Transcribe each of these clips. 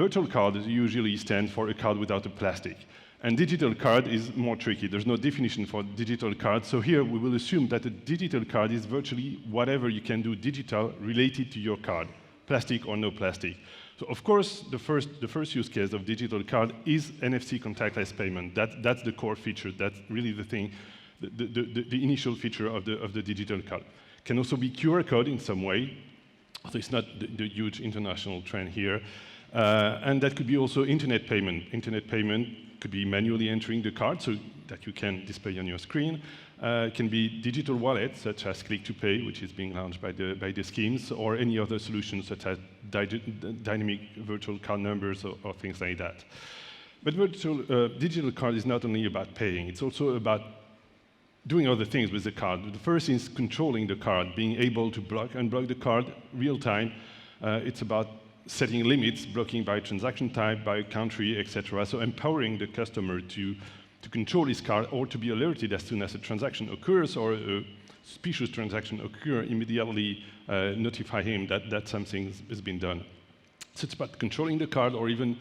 virtual card usually stands for a card without a plastic. And digital card is more tricky. There's no definition for digital card. So here we will assume that a digital card is virtually whatever you can do digital related to your card, plastic or no plastic. So of course, the first use case of digital card is NFC contactless payment. That's the core feature. That's really the thing, the initial feature of the digital card. Can also be QR code in some way. So it's not the huge international trend here. And that could be also internet payment. Internet payment could be manually entering the card so that you can display on your screen. Can be digital wallets such as Click to Pay, which is being launched by the schemes, or any other solutions such as dynamic virtual card numbers or things like that. But digital card is not only about paying, it's also about doing other things with the card. The first is controlling the card, being able to unblock the card real time. It's about setting limits, blocking by transaction type, by country, etc. So empowering the customer to control his card or to be alerted as soon as a transaction occurs or a suspicious transaction occurs, immediately notify him that something has been done. So it's about controlling the card or even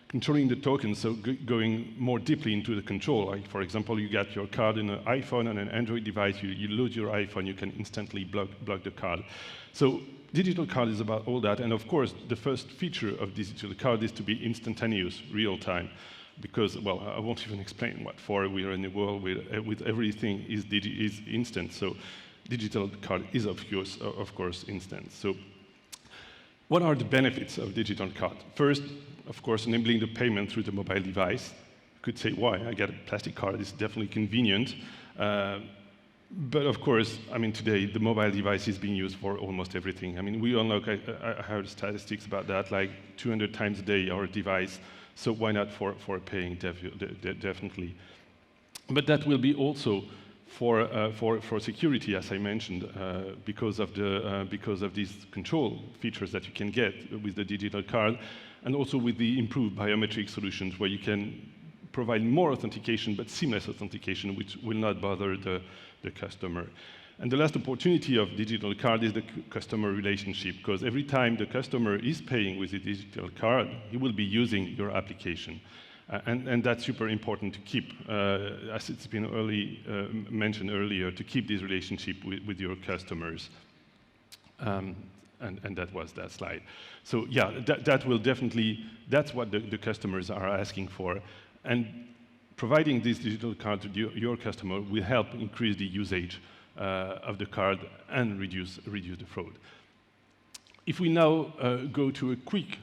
controlling the token, so going more deeply into the control. Like, for example, you get your card in an iPhone and an Android device, you load your iPhone, you can instantly block the card. So digital card is about all that, and of course, the first feature of digital card is to be instantaneous, real time. Because, well, I won't even explain what for. We are in a world with everything is instant. So digital card is, of course, instant. So what are the benefits of digital card? First, of course, enabling the payment through the mobile device. You could say, why? I get a plastic card. It's definitely convenient. But of course, I mean, today, the mobile device is being used for almost everything. I mean, we all know, I heard statistics about that, like 200 times a day our device. So why not for paying, definitely. But that will be also for security, as I mentioned, because of these control features that you can get with the digital card, and also with the improved biometric solutions where you can provide more authentication, but seamless authentication, which will not bother the customer. And the last opportunity of digital card is the customer relationship, because every time the customer is paying with a digital card, he will be using your application. And that's super important to keep, as it's been mentioned earlier, to keep this relationship with your customers. And that was that slide. So yeah, that will definitely, that's what the customers are asking for. And providing this digital card to your customer will help increase the usage of the card and reduce the fraud. If we now go to a quick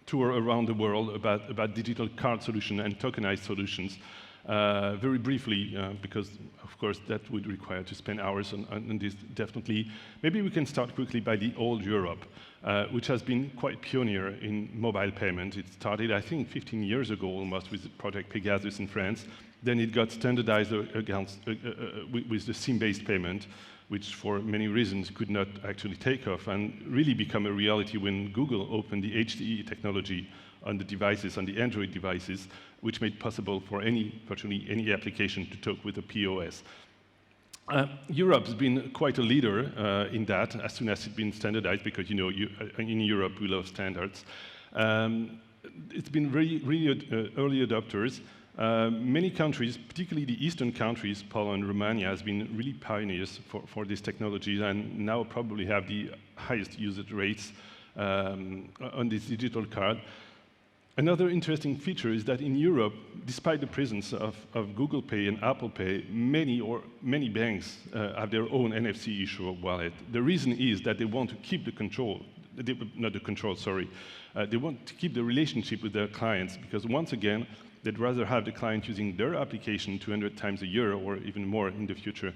tour around the world about digital card solution and tokenized solutions, very briefly, because of course that would require to spend hours on this definitely. Maybe we can start quickly by the old Europe, which has been quite pioneer in mobile payment. It started, I think, 15 years ago almost with Project Pegasus in France. Then it got standardized with the SIM-based payment, which for many reasons could not actually take off and really become a reality when Google opened the HTE technology on the devices, on the Android devices, which made possible for virtually any application to talk with a POS. Europe's been quite a leader in that as soon as it's been standardized, because in Europe we love standards. It's been really early adopters. Many countries, particularly the eastern countries, Poland, Romania, has been really pioneers for this technology, and now probably have the highest usage rates on this digital card. Another interesting feature is that in Europe, despite the presence of Google Pay and Apple Pay, many banks have their own NFC issuer wallet. The reason is that they want to keep the control, they want to keep the relationship with their clients, because once again, they'd rather have the client using their application 200 times a year or even more in the future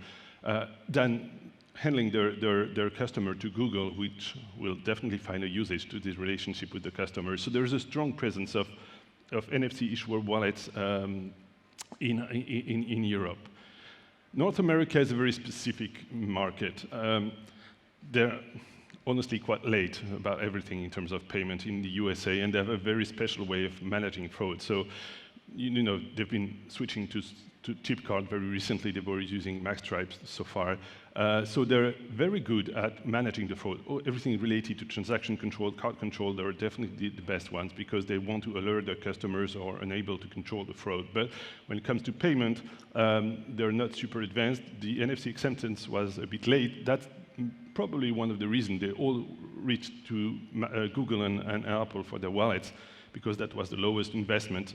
than handling their customer to Google, which will definitely find a usage to this relationship with the customer. So there's a strong presence of NFC issuer wallets in Europe. North America is a very specific market. They're honestly quite late about everything in terms of payment in the USA, and they have a very special way of managing fraud. So, they've been switching to to chip card very recently. They were using Max Stripes so far. So they're very good at managing the fraud. Everything related to transaction control, card control, they're definitely the best ones because they want to alert their customers or enable to control the fraud. But when it comes to payment, they're not super advanced. The NFC acceptance was a bit late. That's probably one of the reasons they all reached to Google and Apple for their wallets, because that was the lowest investment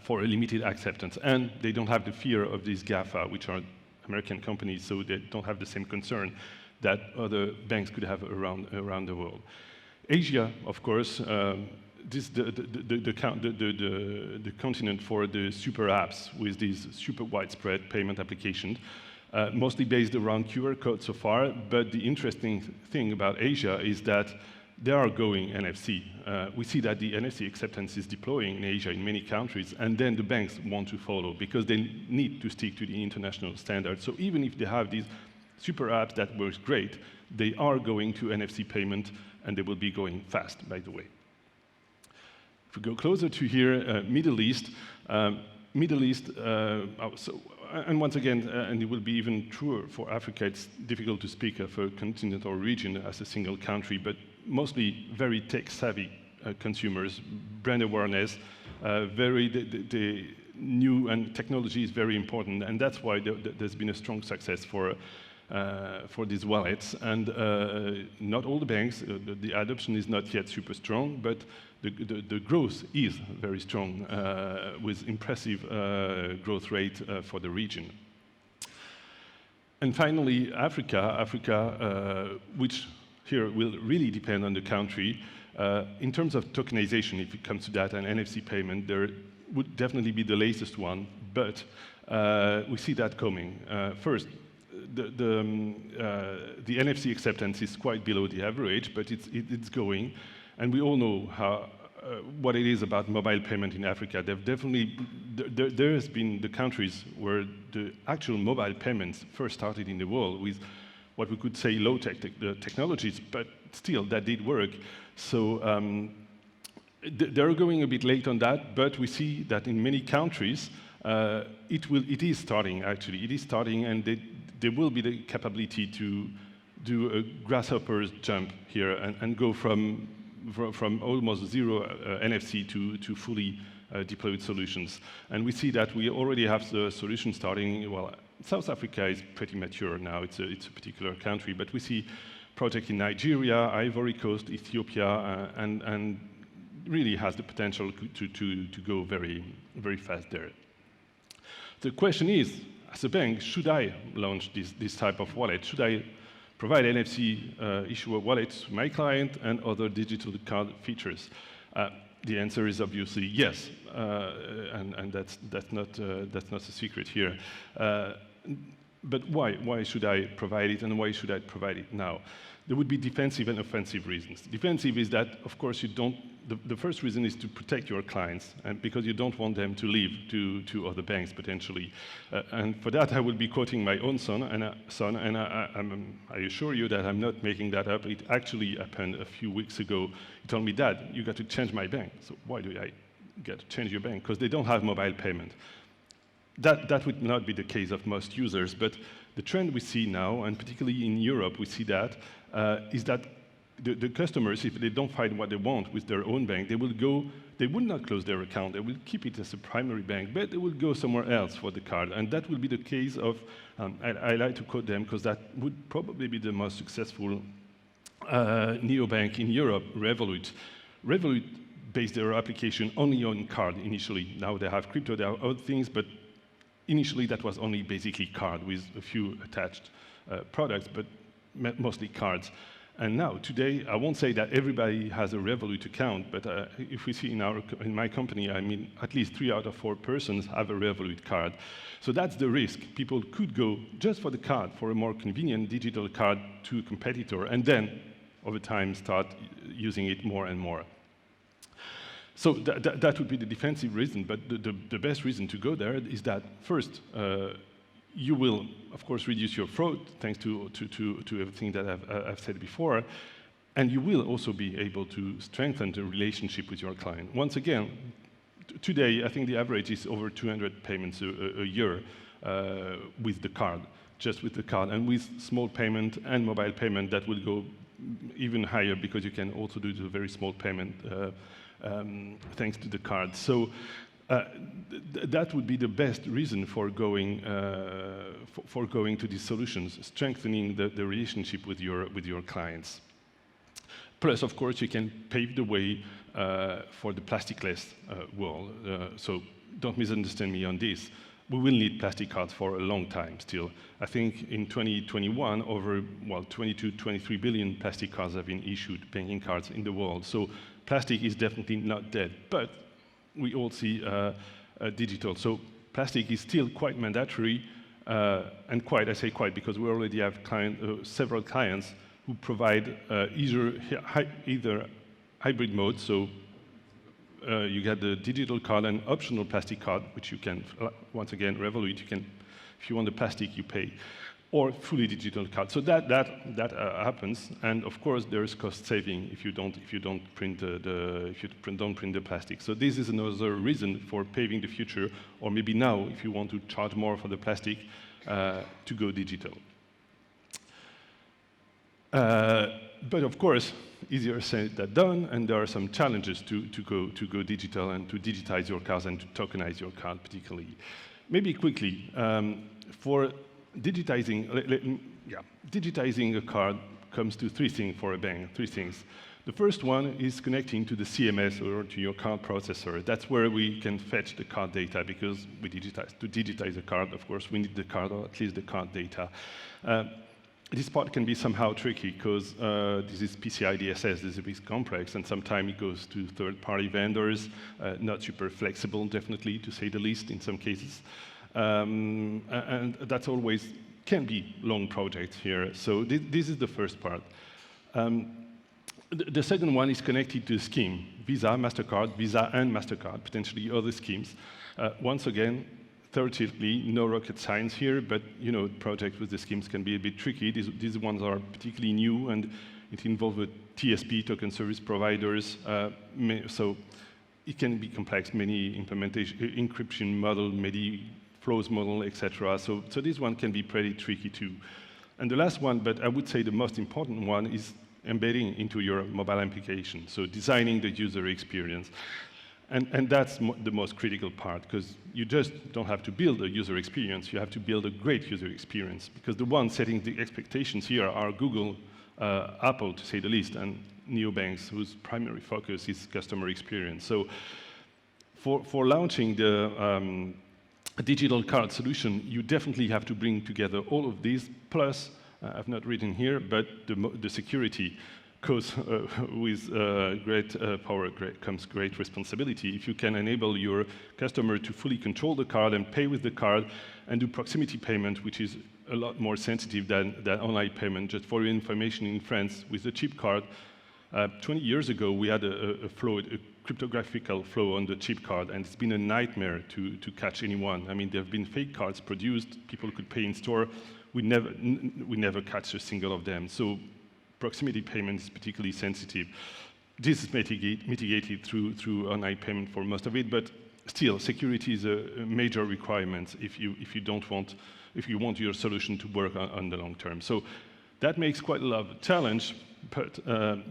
for a limited acceptance. And they don't have the fear of these GAFA, which are American companies, so they don't have the same concern that other banks could have around the world. Asia, of course, this the continent for the super apps with these super widespread payment applications, mostly based around QR codes so far. But the interesting thing about Asia is that they are going NFC. We see that the NFC acceptance is deploying in Asia in many countries, and then the banks want to follow because they need to stick to the international standards. So even if they have these super apps that works great, they are going to NFC payment, and they will be going fast, by the way. If we go closer to here, Middle East. And once again, and it will be even truer for Africa, it's difficult to speak of a continent or region as a single country, but mostly very tech-savvy consumers, brand awareness, the new, and technology is very important, and that's why there's been a strong success for these wallets. And not all the banks, the adoption is not yet super strong, but the growth is very strong, with impressive growth rate for the region. And finally, Africa, which here will really depend on the country. In terms of tokenization, if it comes to that, and NFC payment, there would definitely be the latest one, but we see that coming. First, the NFC acceptance is quite below the average, but it's going. And we all know what it is about mobile payment in Africa. There has been the countries where the actual mobile payments first started in the world with what we could say low-tech technologies, but still that did work. So they're going a bit late on that, but we see that in many countries it is starting actually. It is starting, and there will be the capability to do a grasshopper's jump here and go from almost zero NFC to fully deployed solutions. And we see that we already have the solution starting. Well, South Africa is pretty mature now. It's a particular country, but we see projects in Nigeria, Ivory Coast, Ethiopia, and really has the potential to go very, very fast there. The question is, as a bank, should I launch this type of wallet? Should I provide NFC issuer wallets to my client and other digital card features? The answer is obviously yes, and that's not a secret here. But why? Why should I provide it, and why should I provide it now? There would be defensive and offensive reasons. Defensive is that, of course, you don't. The first reason is to protect your clients, and because you don't want them to leave to other banks potentially. And for that, I will be quoting my own son, and I assure you that I'm not making that up. It actually happened a few weeks ago. He told me, "Dad, you got to change my bank." So why do I get to change your bank? Because they don't have mobile payment. That would not be the case of most users, but the trend we see now, and particularly in Europe, we see that, is that the customers, if they don't find what they want with their own bank, they will not close their account, they will keep it as a primary bank, but they will go somewhere else for the card. And that will be the case of, I like to quote them because that would probably be the most successful neobank in Europe, Revolut. Revolut based their application only on card initially. Now they have crypto, they have other things, but initially that was only basically card with a few attached products, but mostly cards. And now, today, I won't say that everybody has a Revolut account, but if we see in my company, I mean, at least 3 out of 4 persons have a Revolut card. So that's the risk. People could go just for the card, for a more convenient digital card to a competitor, and then, over time, start using it more and more. So that would be the defensive reason, but the best reason to go there is that, first, you will, of course, reduce your fraud, thanks to everything that I've said before, and you will also be able to strengthen the relationship with your client. Once again, today, I think the average is over 200 payments a year with the card, just with the card. And with small payment and mobile payment, that will go even higher because you can also do the very small payment thanks to the card. So that would be the best reason for going to these solutions, strengthening the relationship with your clients. Plus, of course, you can pave the way for the plasticless world. So don't misunderstand me on this. We will need plastic cards for a long time still. I think in 2021, over 22, 23 billion plastic cards have been issued, banking cards in the world. So plastic is definitely not dead, but we all see digital. So plastic is still quite mandatory, and quite, I say quite, because we already have several clients who provide either hybrid mode, so you get the digital card and optional plastic card, which you can, once again, Revolut, you can, if you want the plastic, you pay, or fully digital card. So that happens, and of course there is cost saving if you don't print the plastic. So this is another reason for paving the future, or maybe now if you want to charge more for the plastic, to go digital. But of course, easier said than done, and there are some challenges to go digital and to digitize your cards and to tokenize your card particularly. Maybe quickly, for digitizing, digitizing a card comes to three things for a bank, three things. The first one is connecting to the CMS or to your card processor. That's where we can fetch the card data, because to digitize a card, of course, we need the card, or at least the card data. This part can be somehow tricky because this is PCI DSS, this is a bit complex, and sometimes it goes to third-party vendors, not super flexible, definitely, to say the least, in some cases. And that's always can be long projects here. So this is the first part. The second one is connected to the scheme, Visa, MasterCard, Visa and MasterCard, potentially other schemes. Once again, theoretically, no rocket science here, but projects with the schemes can be a bit tricky. These ones are particularly new, and it involves TSP, token service providers, so it can be complex, many implementation, encryption model, many flows model, etc. So this one can be pretty tricky too. And the last one, but I would say the most important one, is embedding into your mobile application, so designing the user experience. And that's the most critical part, because you just don't have to build a user experience, you have to build a great user experience, because the ones setting the expectations here are Google, Apple, to say the least, and neobanks, whose primary focus is customer experience. So for launching the digital card solution, you definitely have to bring together all of these, plus, I've not written here, but the security. Because with great power comes great responsibility. If you can enable your customer to fully control the card and pay with the card and do proximity payment, which is a lot more sensitive than online payment. Just for your information, in France, with the chip card, 20 years ago, we had a cryptographic flow on the chip card, and it's been a nightmare to catch anyone. I mean, there have been fake cards produced, people could pay in store. We never catch a single of them. So proximity payment is particularly sensitive. This is mitigated through online payment for most of it, but still, security is a major requirement if you want your solution to work on the long term. So that makes quite a lot of a challenge, but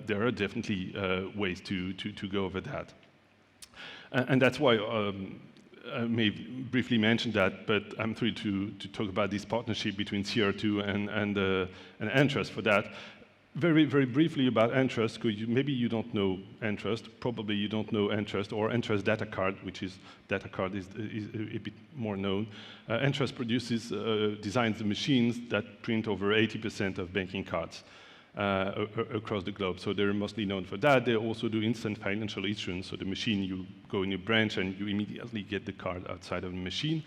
there are definitely ways to go over that. And that's why I may briefly mention that, but I'm thrilled to talk about this partnership between CR2 and Entrust for that. Very, very briefly about Entrust, because maybe you don't know Entrust, probably you don't know Entrust, or Entrust Data Card, which is a bit more known. Entrust designs the machines that print over 80% of banking cards across the globe. So they're mostly known for that. They also do instant financial issuance, so the machine, you go in your branch and you immediately get the card outside of the machine.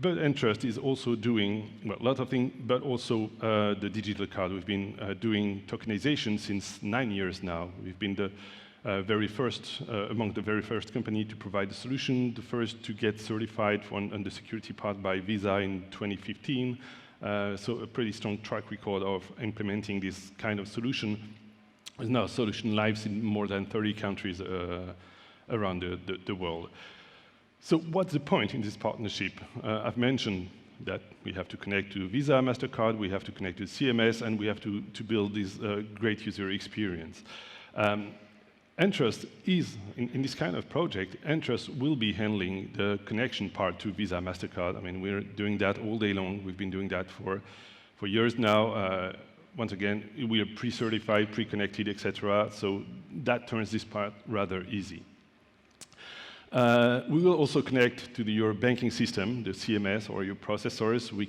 But Entrust is also doing a lot of things, but also the digital card. We've been doing tokenization since 9 years now. We've been the very first, among the very first company to provide the solution, the first to get certified on the security part by Visa in 2015. So a pretty strong track record of implementing this kind of solution. There's now a solution live in more than 30 countries around the world. So what's the point in this partnership? I've mentioned that we have to connect to Visa, MasterCard, we have to connect to CMS, and we have to build this great user experience. Entrust is, in this kind of project, Entrust will be handling the connection part to Visa, MasterCard. I mean, we're doing that all day long. We've been doing that for years now. Once again, we are pre-certified, pre-connected, etc. So that turns this part rather easy. We will also connect to your banking system, the CMS or your processors. We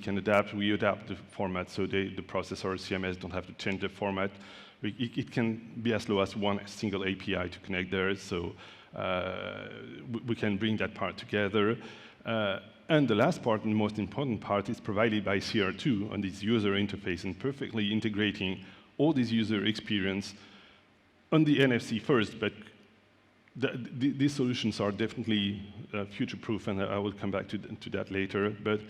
adapt the format so the processor or CMS don't have to change the format. It can be as low as one single API to connect there, so we can bring that part together. And the last part, and most important part, is provided by CR2 on this user interface and perfectly integrating all this user experience on the NFC first, but these solutions are definitely future-proof, and I will come back to that later, but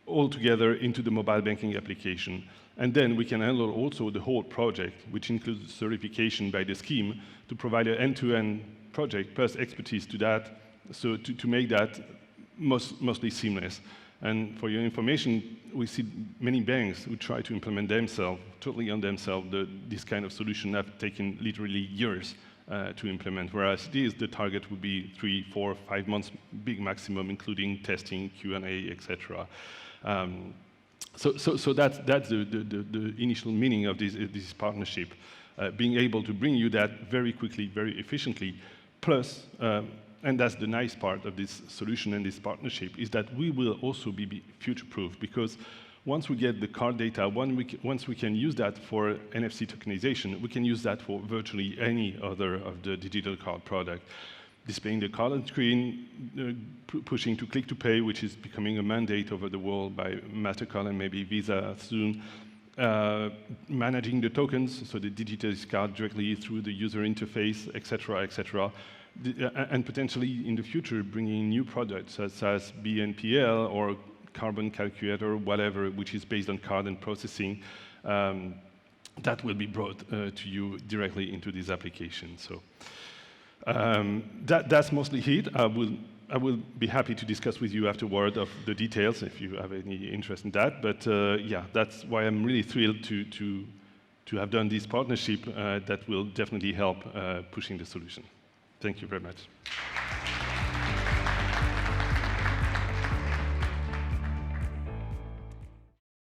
all together into the mobile banking application. And then we can handle also the whole project, which includes certification by the scheme to provide an end-to-end project plus expertise to that, so to make that mostly seamless. And for your information, we see many banks who try to implement themselves, totally on themselves, this kind of solution have taken literally years to implement, whereas the target would be 3, 4, 5 months, big maximum, including testing, Q&A, etc. So that's the initial meaning of this partnership, being able to bring you that very quickly, very efficiently, plus, and that's the nice part of this solution and this partnership, is that we will also be future-proof, because once we get the card data, once we can use that for NFC tokenization, we can use that for virtually any other of the digital card product. Displaying the card on screen, pushing to click to pay, which is becoming a mandate over the world by MasterCard and maybe Visa soon. Managing the tokens, so the digital card directly through the user interface, etc., etc. And potentially in the future bringing new products such as BNPL or carbon calculator, whatever, which is based on card and processing, that will be brought to you directly into this application. So that's mostly it. I will be happy to discuss with you afterward of the details if you have any interest in that. But yeah, that's why I'm really thrilled to have done this partnership that will definitely help pushing the solution. Thank you very much.